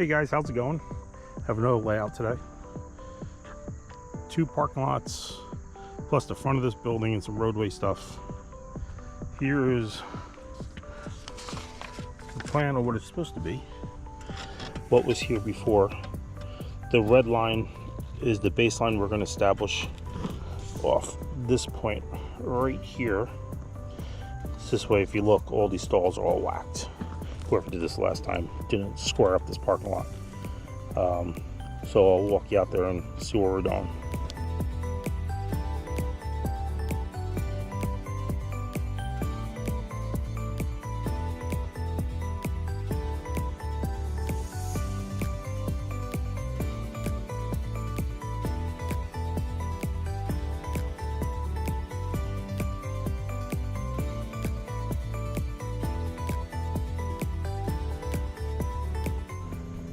Hey guys, how's it going? Have another layout today. 2 parking lots, plus the front of this building and some roadway stuff. Here is the plan of what it's supposed to be. What was here before. The red line is the baseline we're going to establish off this point right here. It's this way, if you look, all these stalls are all whacked. Whoever did this last time didn't square up this parking lot. So I'll walk you out there and see where we're going.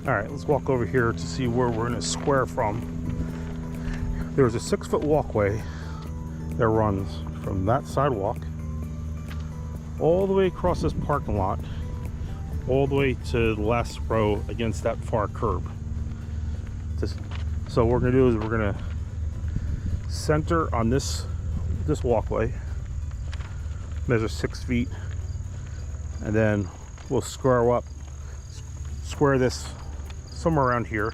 All right, let's walk over here to see where we're gonna square from. There's a 6-foot walkway that runs from that sidewalk all the way across this parking lot, all the way to the last row against that far curb. So what we're gonna do is we're gonna center on this walkway, measure 6 feet, and then we'll square this somewhere around here.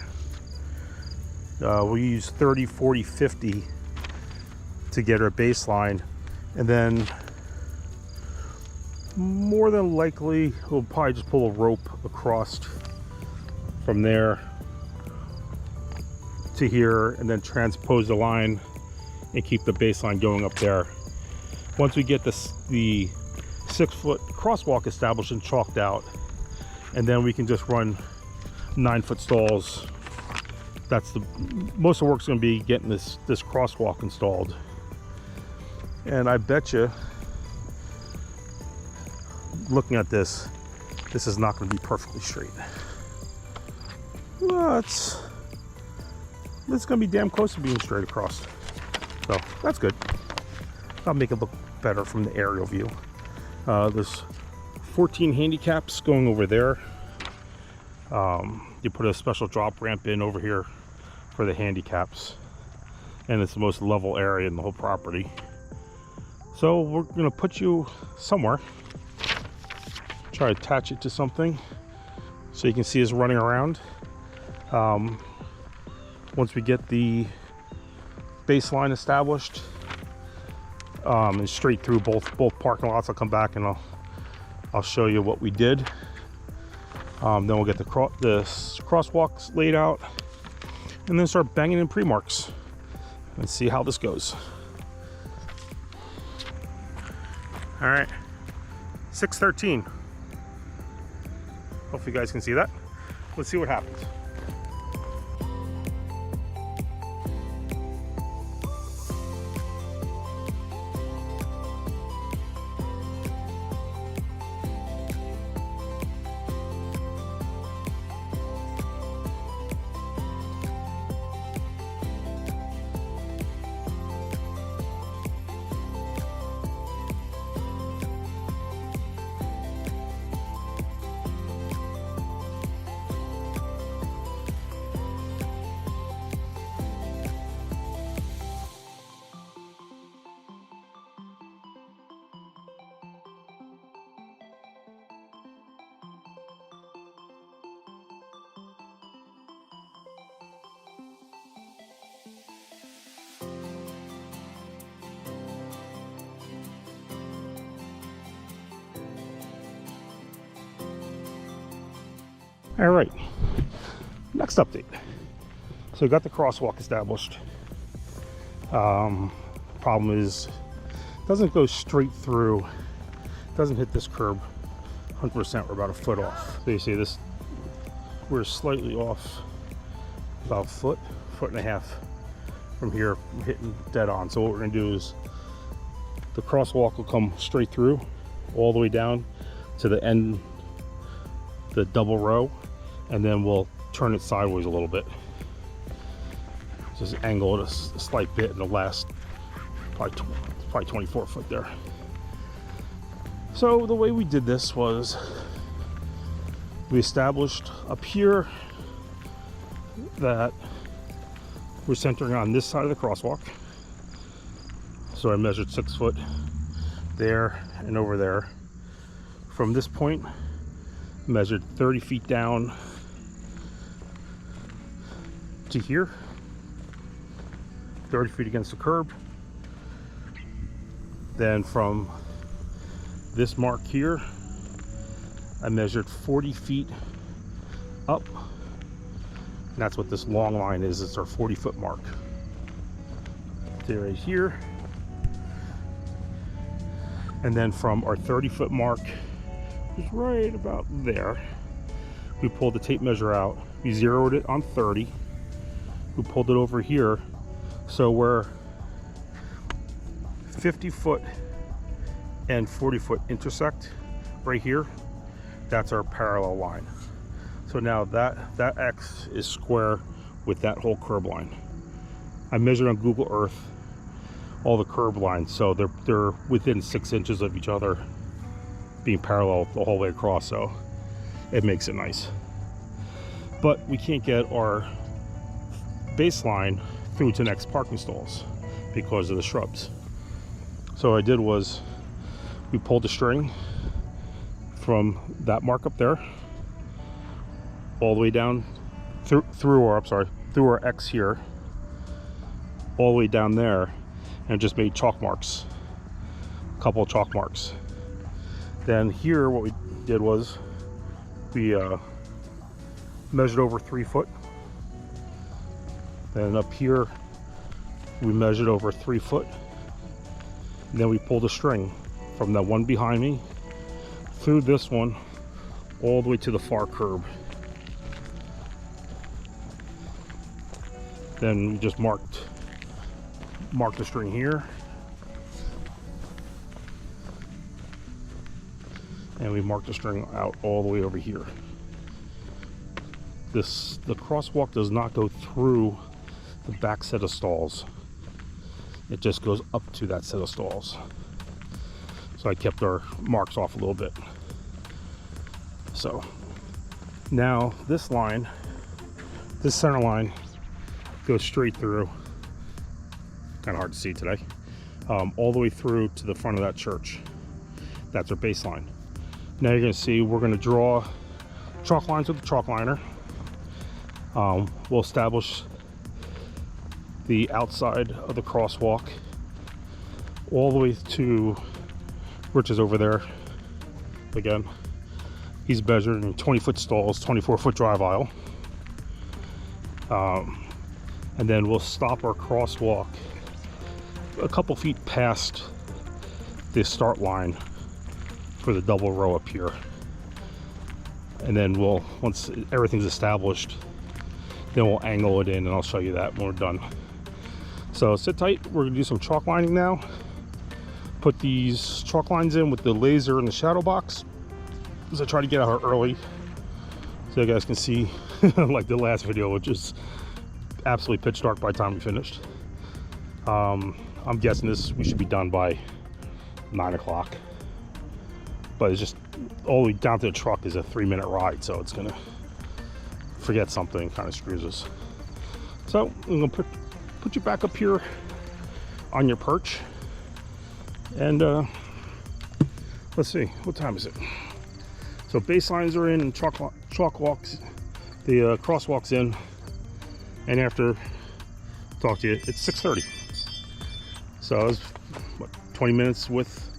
We'll use 30, 40, 50 to get our baseline, and then more than likely we'll probably just pull a rope across from there to here and then transpose the line and keep the baseline going up there. Once we get the 6-foot crosswalk established and chalked out, and then we can just run 9-foot stalls. That's most of the work's going to be getting this crosswalk installed. And I bet you, looking at this is not going to be perfectly straight. But it's going to be damn close to being straight across. So that's good. That'll make it look better from the aerial view. There's 14 handicaps going over there. You put a special drop ramp in over here for the handicaps, and it's the most level area in the whole property. So we're going to put you somewhere, try to attach it to something so you can see us running around. Once we get the baseline established and straight through both parking lots, I'll come back and I'll show you what we did. Then we'll get the crosswalks laid out and then start banging in pre-marks and see how this goes. All right, 6:13. Hopefully you guys can see that. Let's see what happens. All right, next update. So we got the crosswalk established. Problem is, it doesn't go straight through. It doesn't hit this curb 100%. We're about a foot off. So you see this, we're slightly off about a foot and a half from here, hitting dead on. So what we're gonna do is the crosswalk will come straight through all the way down to the end, the double row, and then we'll turn it sideways a little bit. Just angle it a slight bit in the last probably 24 foot there. So the way we did this was we established up here that we're centering on this side of the crosswalk. So I measured 6 foot there and over there. From this point, measured 30 feet down to here, 30 feet against the curb. Then from this mark here, I measured 40 feet up. And that's what this long line is. It's our 40-foot mark. Right here. And then from our 30-foot mark, which is right about there, we pulled the tape measure out. We zeroed it on 30. We pulled it over here. So we're 50-foot and 40-foot intersect right here. That's our parallel line. So now that X is square with that whole curb line. I measured on Google Earth all the curb lines, so they're within 6 inches of each other, being parallel the whole way across, so it makes it nice. But we can't get our baseline through to the next parking stalls because of the shrubs. So what I did was we pulled the string from that mark up there all the way down through our X here, all the way down there, and just made chalk marks, a couple of chalk marks. Then here what we did was we measured over 3 foot. Then up here we measured over 3 foot. And then we pulled a string from the one behind me through this one all the way to the far curb. Then we just marked the string here, and we marked the string out all the way over here. The crosswalk does not go through the back set of stalls. It just goes up to that set of stalls. So I kept our marks off a little bit. So now this line, this center line, goes straight through. Kind of hard to see today. All the way through to the front of that church. That's our baseline. Now you're going to see we're going to draw chalk lines with the Chalkliner. We'll establish the outside of the crosswalk all the way to Rich is over there. Again, he's measured in 20-foot stalls, 24-foot drive aisle. And then we'll stop our crosswalk a couple feet past the start line for the double row up here. And then once everything's established, then we'll angle it in, and I'll show you that when we're done. So sit tight, we're gonna do some chalk lining now. Put these chalk lines in with the laser in the shadow box, as I try to get out early so you guys can see like the last video, which is absolutely pitch dark by the time we finished. I'm guessing we should be done by 9 o'clock, but it's just all the way down to the truck is a 3-minute ride, so it's gonna forget something, kind of screws us. So I'm gonna put you back up here on your perch, and let's see, what time is it? So baselines are in, and chalk walks, the crosswalks in, and after talk to you, it's 6:30. So it was, what, 20 minutes with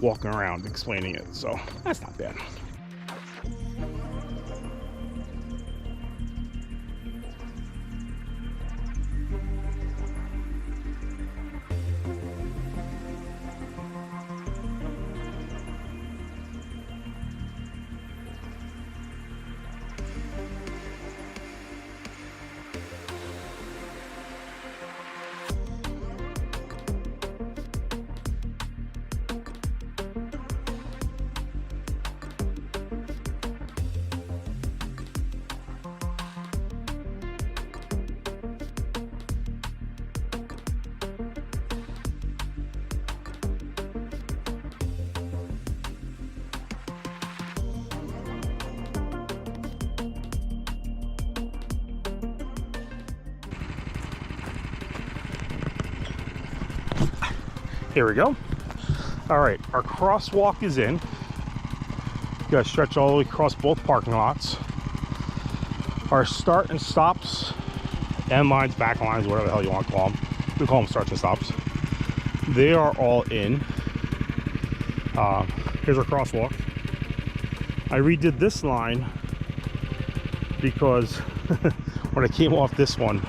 walking around explaining it, so that's not bad. Here we go. All right, our crosswalk is in. You gotta stretch all the way across both parking lots. Our start and stops, end lines, back lines, whatever the hell you want to call them. We call them starts and stops. They are all in. Here's our crosswalk. I redid this line because when I came off this one,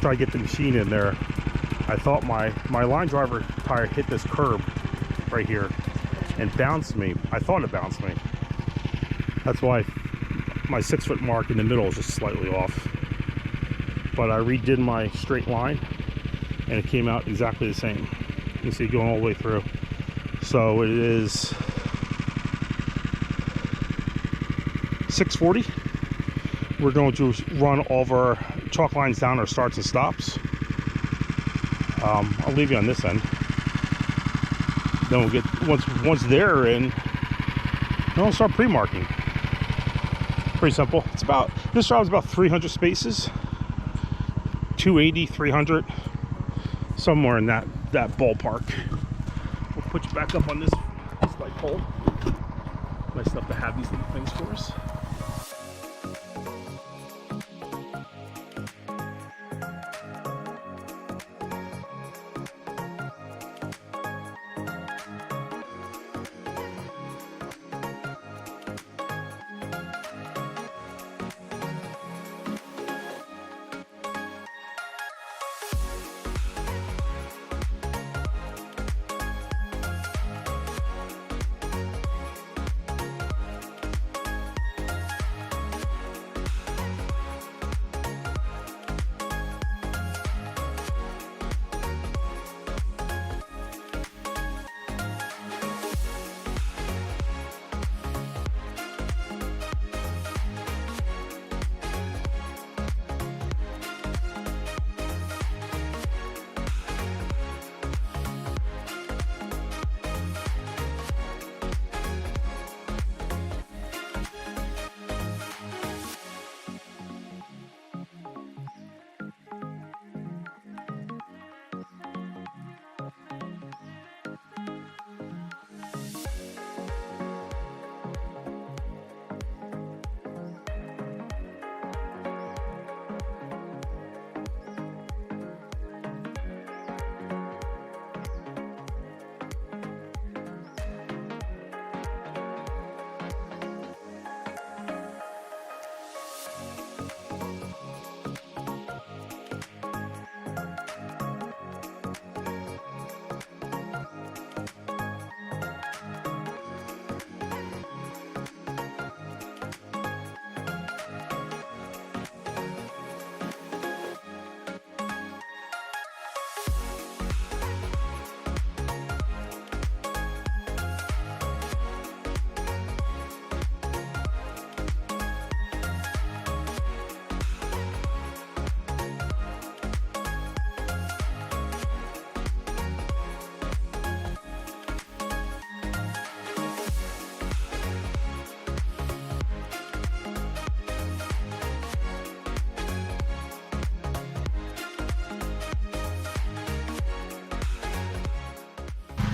try to get the machine in there, I thought my line driver tire hit this curb right here and bounced me. I thought it bounced me. That's why my 6 foot mark in the middle is just slightly off. But I redid my straight line and it came out exactly the same. You see it going all the way through. So it is 6:40. We're going to run all of our chalk lines down our starts and stops. I'll leave you on this end. Then we'll get, once they're in, then we'll start pre-marking. Pretty simple. It's about, this job is about 300 spaces. 280, 300, somewhere in that ballpark. We'll put you back up on this light pole. Nice enough to have these little things for us.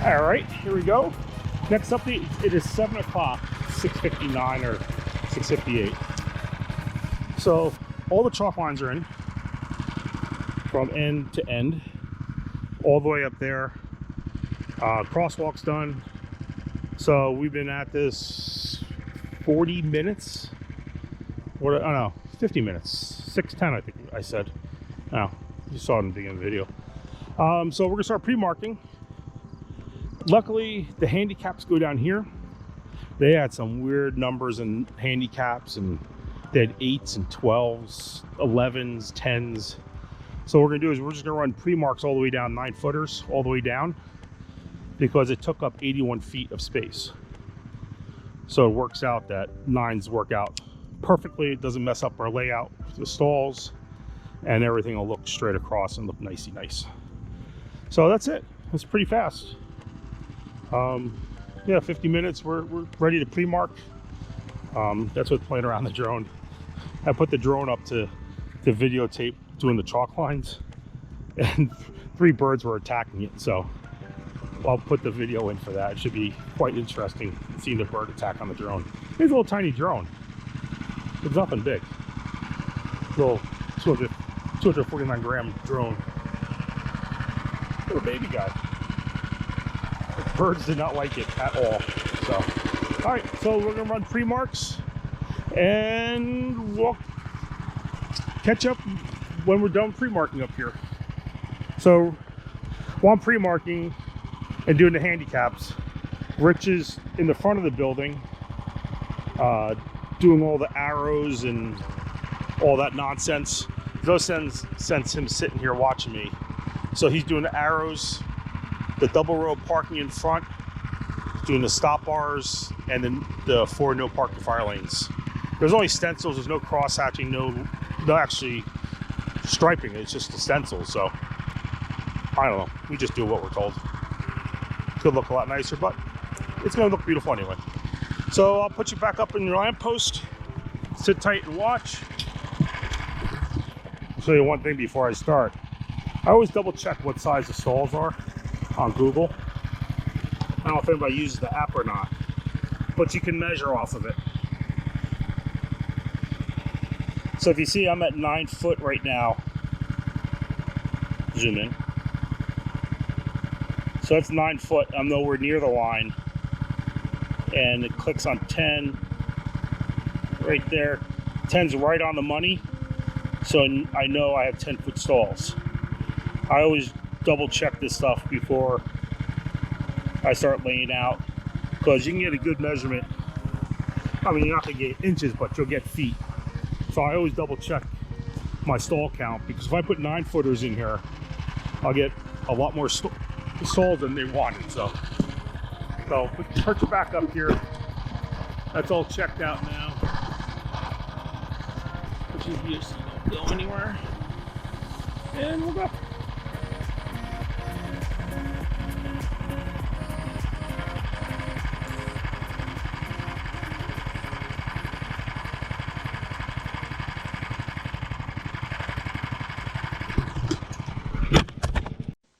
All right, here we go. Next update, it is 7 o'clock, 6:59 or 6:58. So all the chalk lines are in from end to end, all the way up there. Crosswalk's done. So we've been at this 40 minutes. What? I don't know, 50 minutes. 6:10, I think I said. No, you saw it in the beginning of the video. So we're gonna start pre-marking. Luckily, the handicaps go down here. They had some weird numbers and handicaps, and they had 8s and 12s, 11s, 10s. So what we're gonna do is we're just gonna run pre-marks all the way down, 9 footers all the way down, because it took up 81 feet of space. So it works out that 9s work out perfectly. It doesn't mess up our layout, the stalls, and everything will look straight across and look nicey nice. So that's it. It's pretty fast. Yeah, 50 minutes, we're ready to pre-mark. That's what's playing around the drone. I put the drone up to videotape doing the chalk lines. and 3 birds were attacking it. So I'll put the video in for that. It should be quite interesting seeing the bird attack on the drone. It's a little tiny drone. It's nothing big. Little 249 gram drone. Little baby guy. The birds did not like it at all. So, all right, so we're gonna run pre-marks and we'll catch up when we're done pre-marking up here. So while I'm pre-marking and doing the handicaps, Rich is in the front of the building doing all the arrows and all that nonsense. No sense him sitting here watching me. So he's doing the arrows, the double row parking in front, doing the stop bars, and then the 4 no parking fire lanes. There's only stencils, there's no cross hatching, no actually striping, it's just the stencils. So I don't know, we just do what we're told. Could look a lot nicer, but it's gonna look beautiful anyway. So I'll put you back up in your lamppost. Sit tight and watch. I'll show you one thing before I start. I always double check what size the stalls are on Google. I don't know if anybody uses the app or not, but you can measure off of it. So if you see I'm at 9 foot right now, zoom in. So that's 9 foot, I'm nowhere near the line. And it clicks on 10 right there. 10's right on the money. So I know I have 10-foot stalls. I always double check this stuff before I start laying out, because you can get a good measurement. I mean, you're not gonna get inches, but you'll get feet. So I always double check my stall count, because if I put 9-footers in here, I'll get a lot more stalls than they wanted. So put your back up here. That's all checked out now. Which is just don't go anywhere. And we'll go.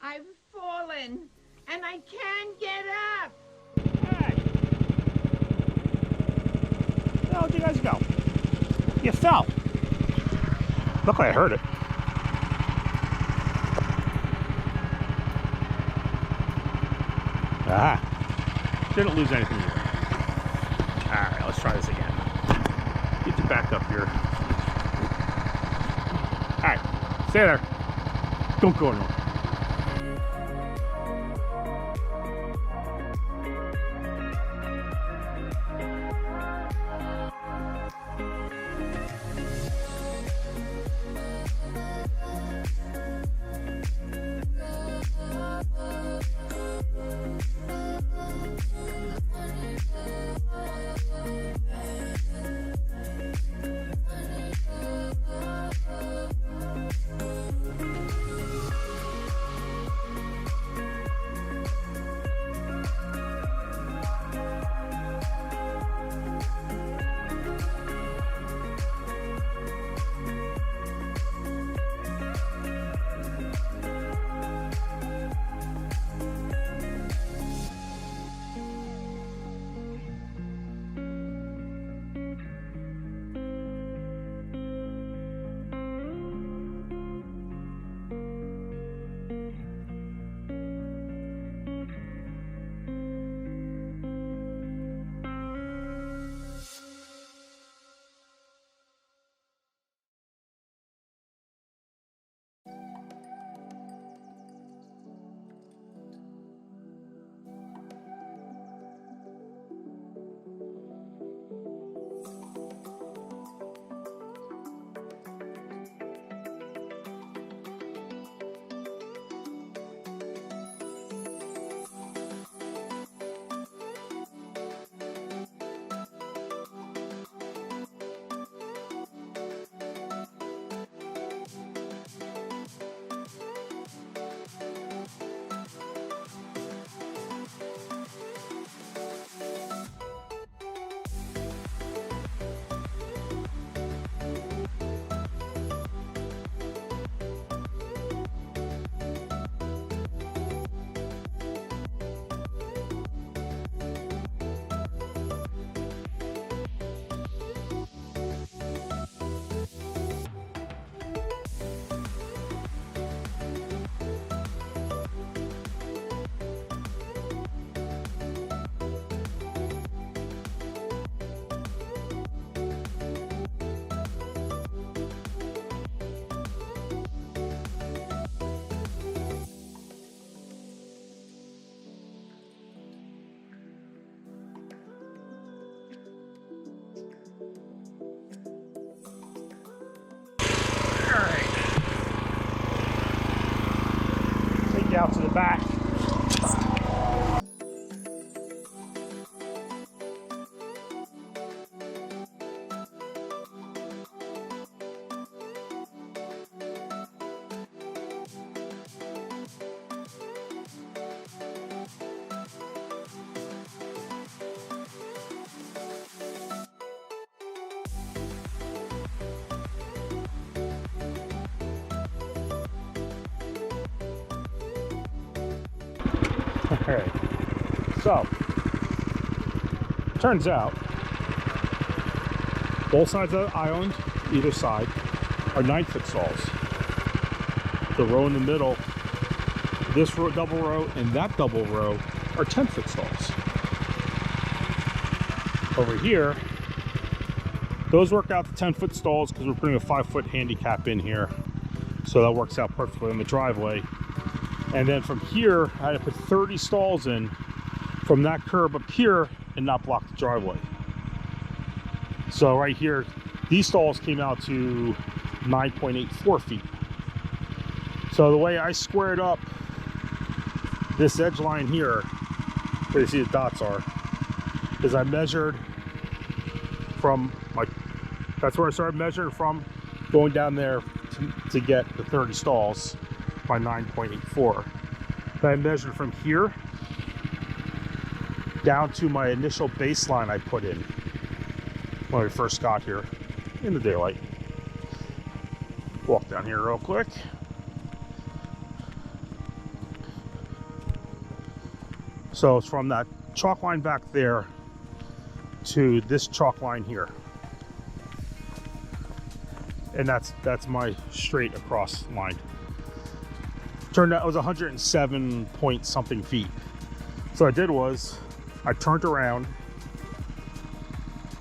I've fallen and I can't get up. Hey. Where'd you guys go? You fell. Look like I heard it. Ah. Didn't lose anything either. Alright, let's try this again. Get you back up here. Alright, stay there. Don't go anywhere. the back. Alright, so turns out both sides of the island, either side, are 9-foot stalls. The row in the middle, this row, double row, and that double row are 10-foot stalls. Over here, those work out to 10-foot stalls because we're putting a 5-foot handicap in here, so that works out perfectly in the driveway. And then from here, I had to put 30 stalls in from that curb up here and not block the driveway. So right here, these stalls came out to 9.84 feet. So the way I squared up this edge line here, where you see the dots are, is I measured from that's where I started measuring from, going down there to get the 30 stalls. By 9.84. Then I measured from here down to my initial baseline I put in when we first got here in the daylight. Walk down here real quick. So it's from that chalk line back there to this chalk line here. And that's my straight across line. Turned out it was 107 point something feet. So what I did was I turned around,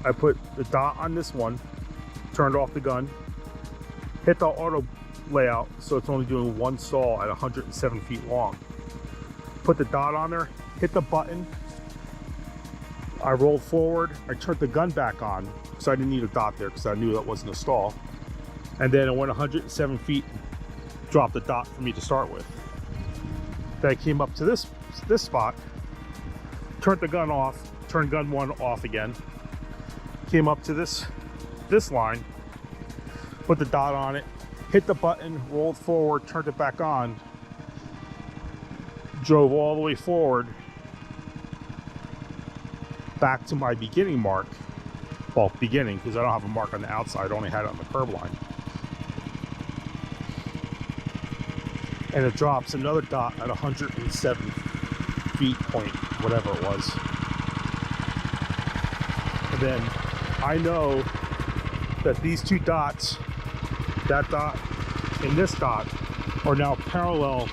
I put the dot on this one, turned off the gun, hit the auto layout so it's only doing one stall at 107 feet long. Put the dot on there, hit the button, I rolled forward, I turned the gun back on because I didn't need a dot there because I knew that wasn't a stall. And then it went 107 feet, dropped the dot for me to start with. Then I came up to this spot, turned the gun off, turned gun one off again, came up to this line, put the dot on it, hit the button, rolled forward, turned it back on, drove all the way forward back to my beginning mark. Well, beginning, because I don't have a mark on the outside, I only had it on the curb line. And it drops another dot at 107 feet point, whatever it was. And then I know that these two dots, that dot and this dot, are now parallel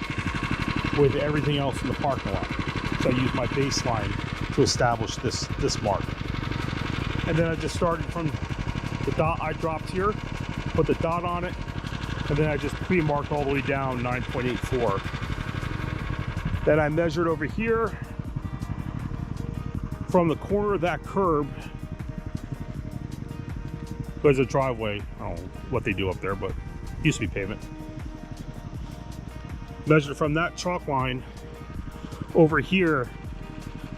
with everything else in the parking lot. So I use my baseline to establish this mark. And then I just started from the dot I dropped here, put the dot on it, and then I just pre-marked all the way down 9.84. Then I measured over here from the corner of that curb. There's a driveway, I don't know what they do up there, but it used to be pavement. Measured from that chalk line over here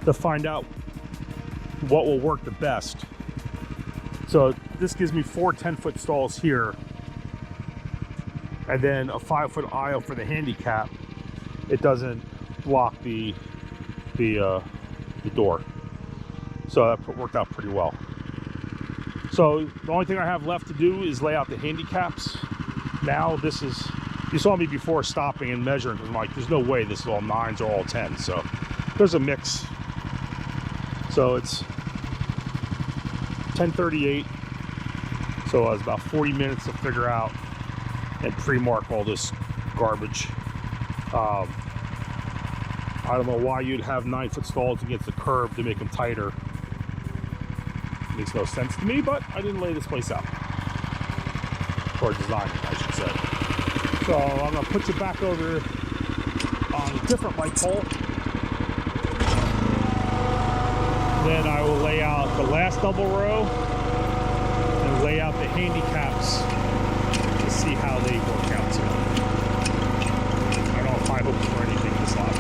to find out what will work the best. So this gives me 4 10-foot stalls here, and then a 5-foot aisle for the handicap. It doesn't block the door, so that worked out pretty well. So the only thing I have left to do is lay out the handicaps. Now this is, you saw me before stopping and measuring, because I'm like, there's no way this is all 9s or all 10s. So there's a mix. So it's 10:38. So it was about 40 minutes to figure out and pre-mark all this garbage. I don't know why you'd have 9-foot stalls against the curb to make them tighter. Makes no sense to me, but I didn't lay this place out. Or design it, I should say. So I'm gonna put you back over on a different light pole. Then I will lay out the last double row and lay out the handicaps to see how they work out too. I don't know if I hope for anything this lot.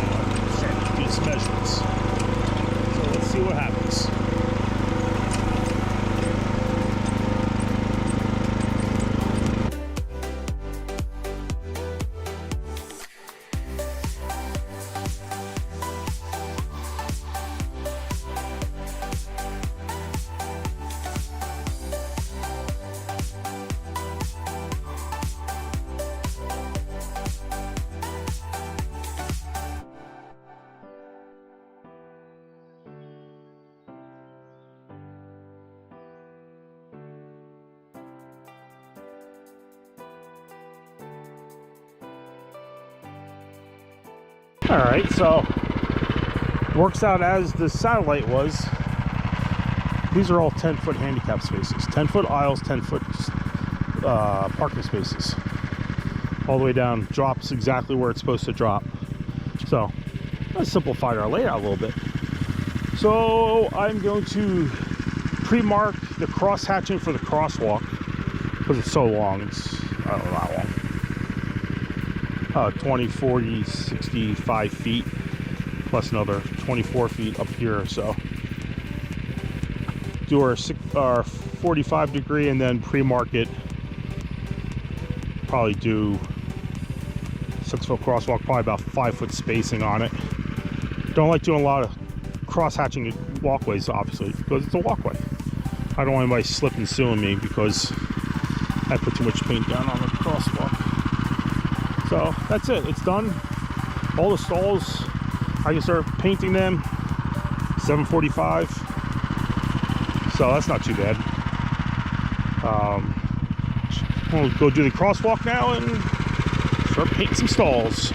All right, so works out as the satellite was. These are all 10-foot handicap spaces, 10-foot aisles, 10-foot parking spaces. All the way down, drops exactly where it's supposed to drop. So let's simplify our layout a little bit. So I'm going to pre-mark the cross hatching for the crosswalk because it's so long. It's, I don't know how long. 20, 40, 65 feet plus another 24 feet up here. So do our 45 degree and then pre-mark it. Probably do 6-foot crosswalk, probably about 5-foot spacing on it. Don't like doing a lot of cross-hatching walkways, obviously, because it's a walkway. I don't want anybody slipping and suing me because I put too much paint down on the crosswalk. So that's it. It's done. All the stalls, I can start painting them. 7:45. So that's not too bad. We'll go do the crosswalk now and start painting some stalls.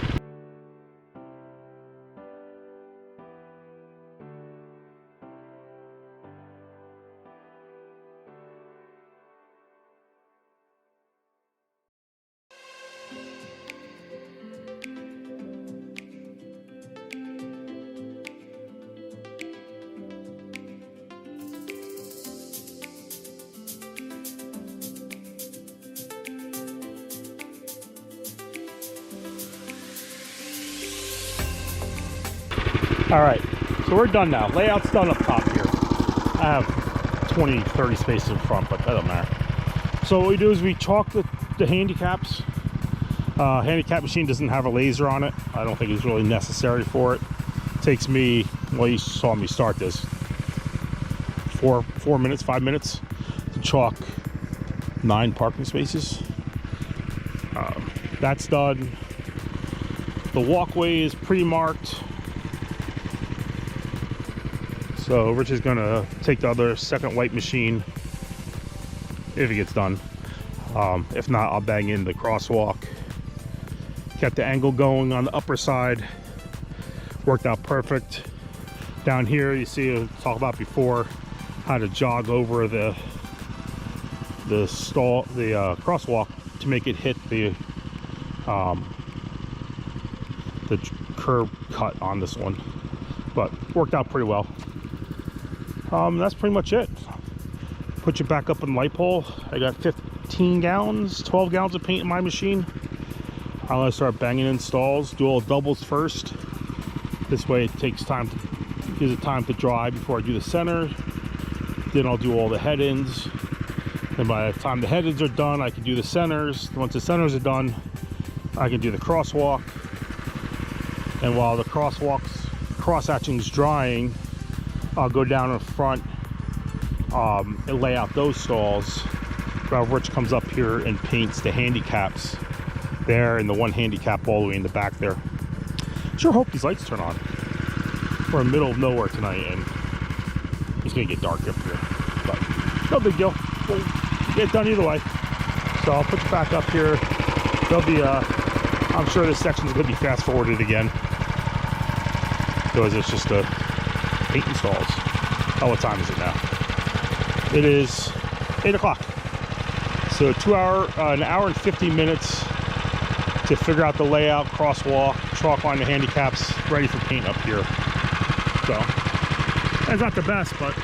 All right, so we're done now. Layout's done up top here. I have 20, 30 spaces in front, but that doesn't matter. So what we do is we chalk the handicaps. Handicap machine doesn't have a laser on it. I don't think it's really necessary for it. Takes me, well, you saw me start this, 4 minutes, 5 minutes to chalk 9 parking spaces. That's done. The walkway is pre-marked. So Rich is gonna take the other second white machine if it gets done. If not, I'll bang in the crosswalk. Kept the angle going on the upper side. Worked out perfect. Down here, you see, I talked about before, how to jog over the crosswalk to make it hit the curb cut on this one. But worked out pretty well. That's pretty much it. Put you back up in the light pole. I got 15 gallons, 12 gallons of paint in my machine. I'm gonna start banging in stalls, do all doubles first. This way it takes time gives it time to dry before I do the center. Then I'll do all the head-ins. And by the time the head-ins are done, I can do the centers. Once the centers are done, I can do the crosswalk. And while the cross-hatching is drying, I'll go down in front and lay out those stalls. While Rich comes up here and paints the handicaps there and the one handicap all the way in the back there. Sure hope these lights turn on. We're in the middle of nowhere tonight and it's gonna get dark up here. But no big deal. We'll get it done either way. So I'll put you back up here. There'll be I'm sure this section is gonna be fast forwarded again. Because it's just a paint installs. Oh, what time is it now? It is 8 o'clock. So an hour and 50 minutes to figure out the layout, crosswalk, chalk line the handicaps, ready for paint up here. So that's not the best, but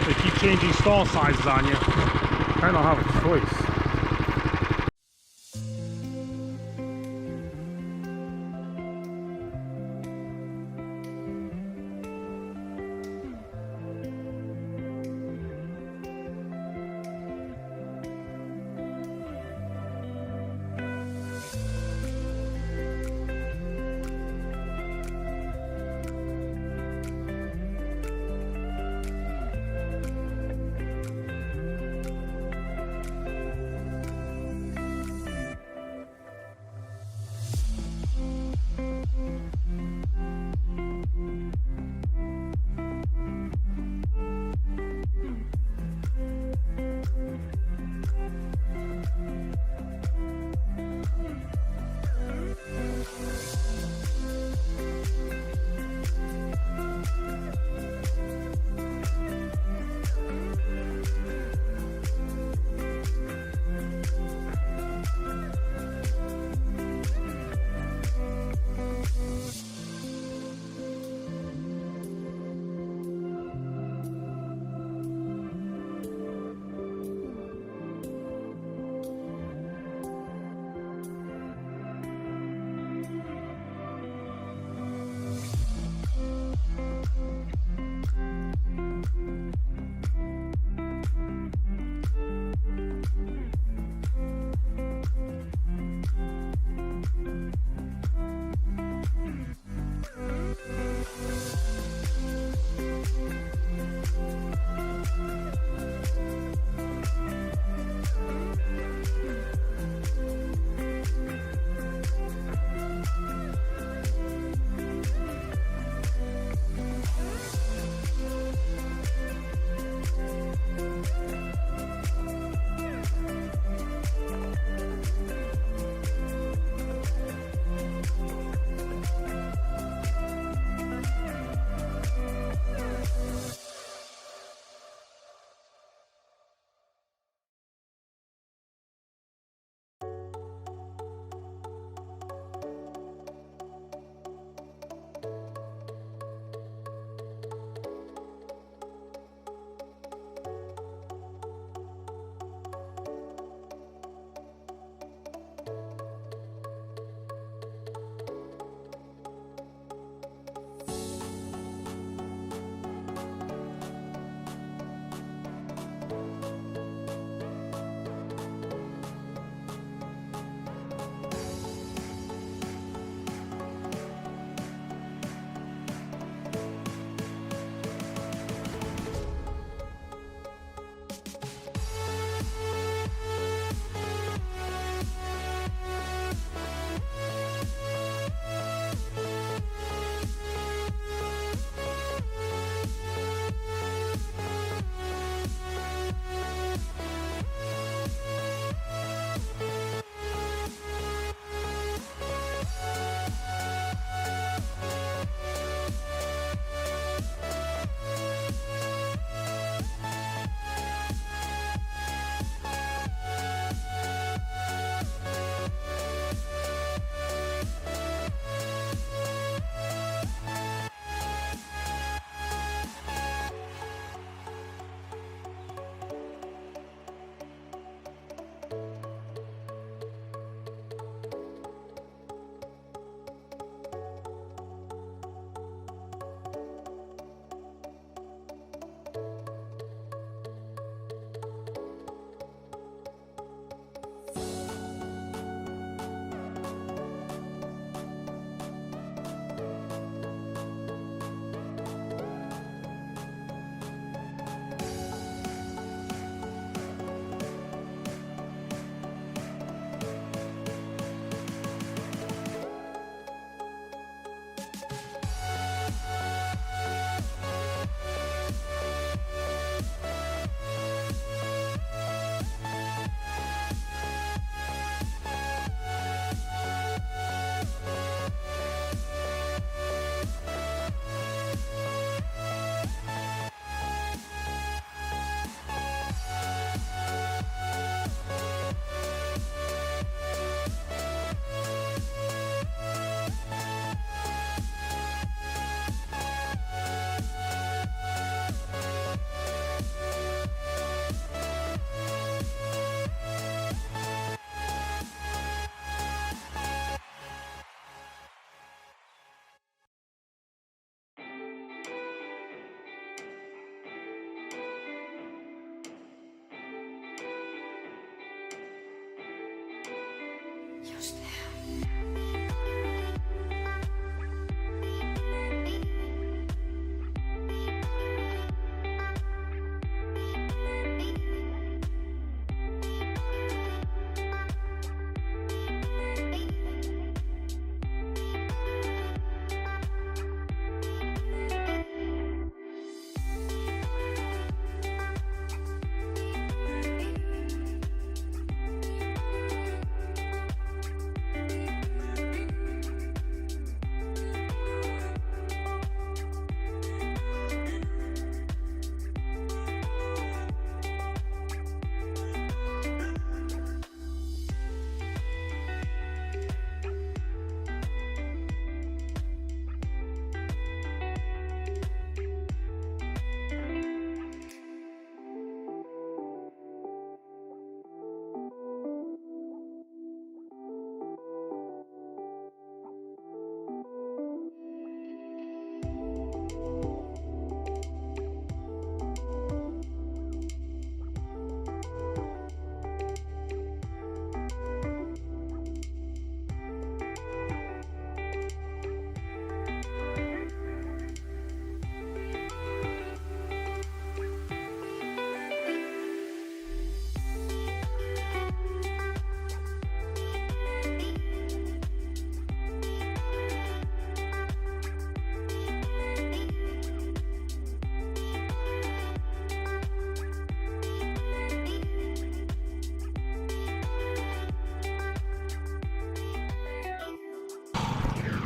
they keep changing stall sizes on you. I don't have a choice.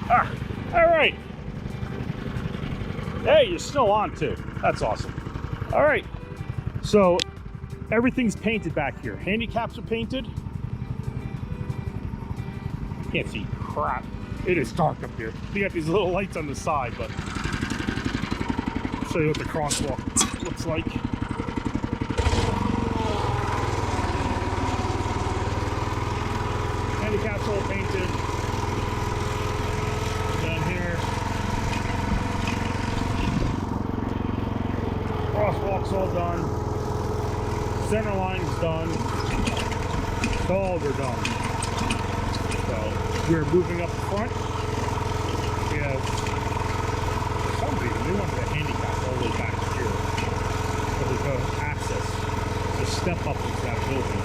Ah, all right. Hey, you're still on too. That's awesome. All right. So everything's painted back here. Handicaps are painted. Can't see crap. It is dark up here. You got these little lights on the side, but I'll show you what the crosswalk looks like. Handicaps all painted. Down here. Crosswalk's all done. Center line's done. Stalls are done. So we're moving up front. We have, for some reason, they want the handicap all the way back here. So there's no access to step up into that building.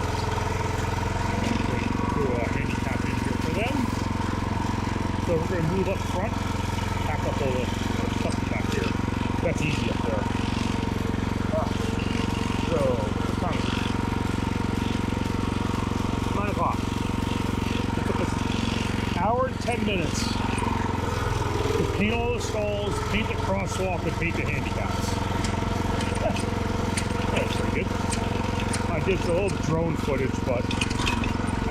So a handicap in here for them. So we're going to move up front, pack up all the stuff back here. That's easy up there. So, what time is it? 9 o'clock. It took us an hour and 10 minutes to paint all the stalls, paint the crosswalk, and paint the handicaps. That's pretty good. I did a little drone footage, but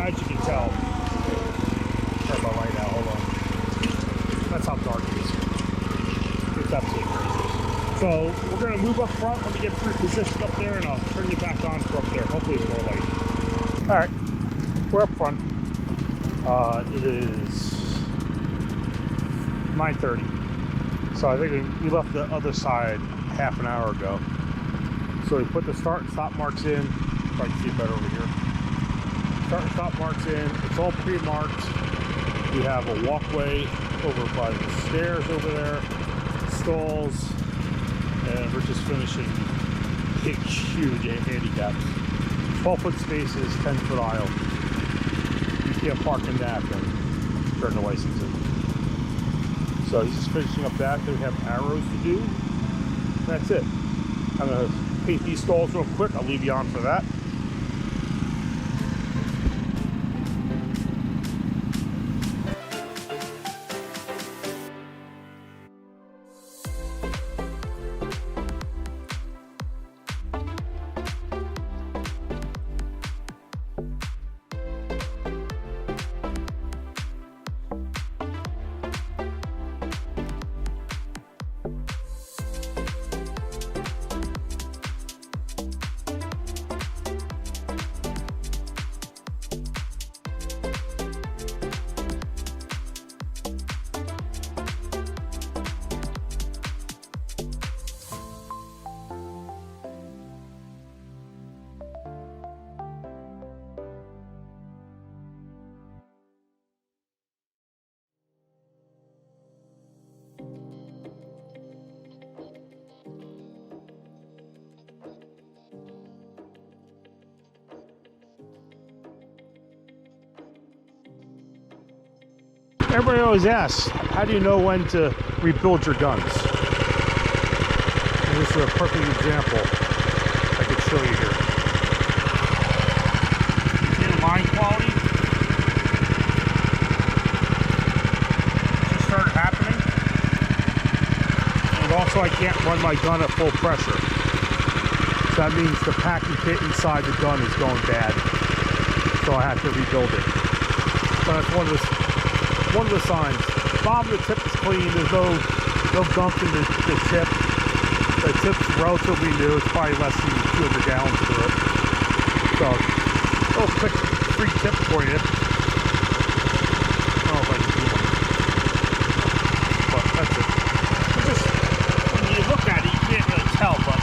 as you can tell, turn my light out, hold on. That's how dark it is. It's absolutely crazy. So we're going to move up front. Let me get positioned up there, and I'll turn you back on for up there. Hopefully it's more light. All right, we're up front. It is 9:30. So I think we left the other side half an hour ago. So we put the start and stop marks in. Probably see it better over here. Start and stop marks in. It's all pre-marked. We have a walkway over by the stairs over there, stalls, and we're just finishing big, huge handicaps. 12-foot spaces, 10-foot aisle. You can't park in that and turn the license in. So he's just finishing up that. Then we have arrows to do. That's it. I'm going to paint these stalls real quick. I'll leave you on for that. Everybody always asks, how do you know when to rebuild your guns? And this is a perfect example I could show you here. See the line quality? Just started happening. And also I can't run my gun at full pressure. So that means the packing kit inside the gun is going bad. So I have to rebuild it. So that's one of the signs. Bottom of the tip is clean. There's no gunk in the tip. The tip's relatively new. It's probably less than 200 gallons through it. So, a little quick free tip for you. I don't know if I can do one. But that's it. It's just, when you look at it, you can't really tell, but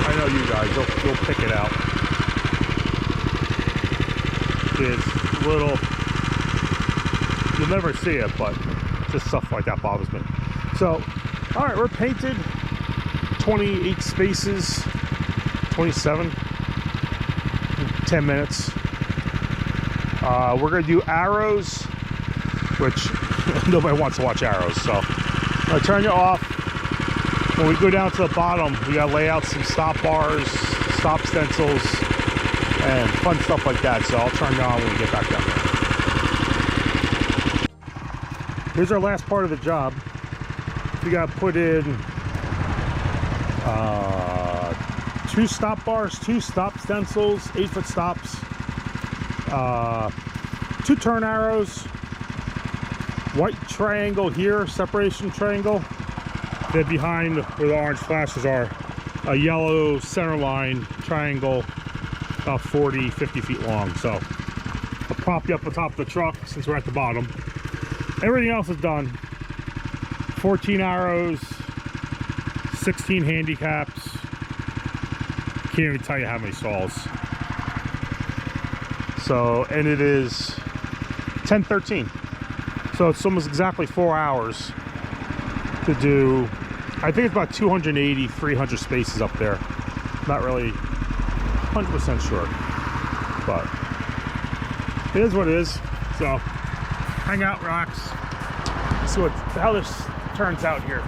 I know you guys, you'll pick it out. It's little. You'll never see it, but just stuff like that bothers me. So, all right, we're painted 28 spaces, 27, 10 minutes. We're gonna do arrows, which nobody wants to watch arrows. So, I'm gonna turn you off. When we go down to the bottom, we gotta lay out some stop bars, stop stencils, and fun stuff like that. So I'll turn you on when we get back down there. here's our last part of the job. We got to put in 2 stop bars, 2 stop stencils, 8-foot stops, 2 turn arrows, white triangle here, separation triangle. Then behind where the orange flashes are, a yellow center line triangle about 40-50 feet long. So I'll prop you up on top of the truck since we're at the bottom. Everything else is done. 14 arrows, 16 handicaps. Can't even tell you how many saws. So, and it is 10:13. So it's almost exactly 4 hours to do. I think it's about 280, 300 spaces up there. Not really 100% sure, but it is what it is. So hang out, relax, see how this turns out here.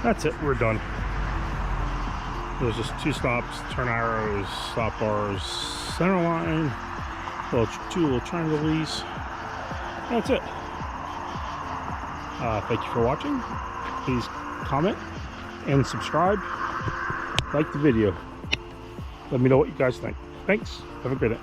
That's it, we're done. There's just 2 stops, turn arrows, stop bars, center line, 2 little triangles. That's it. Thank you for watching. Please comment and subscribe. Like the video. Let me know what you guys think. Thanks. Have a great day.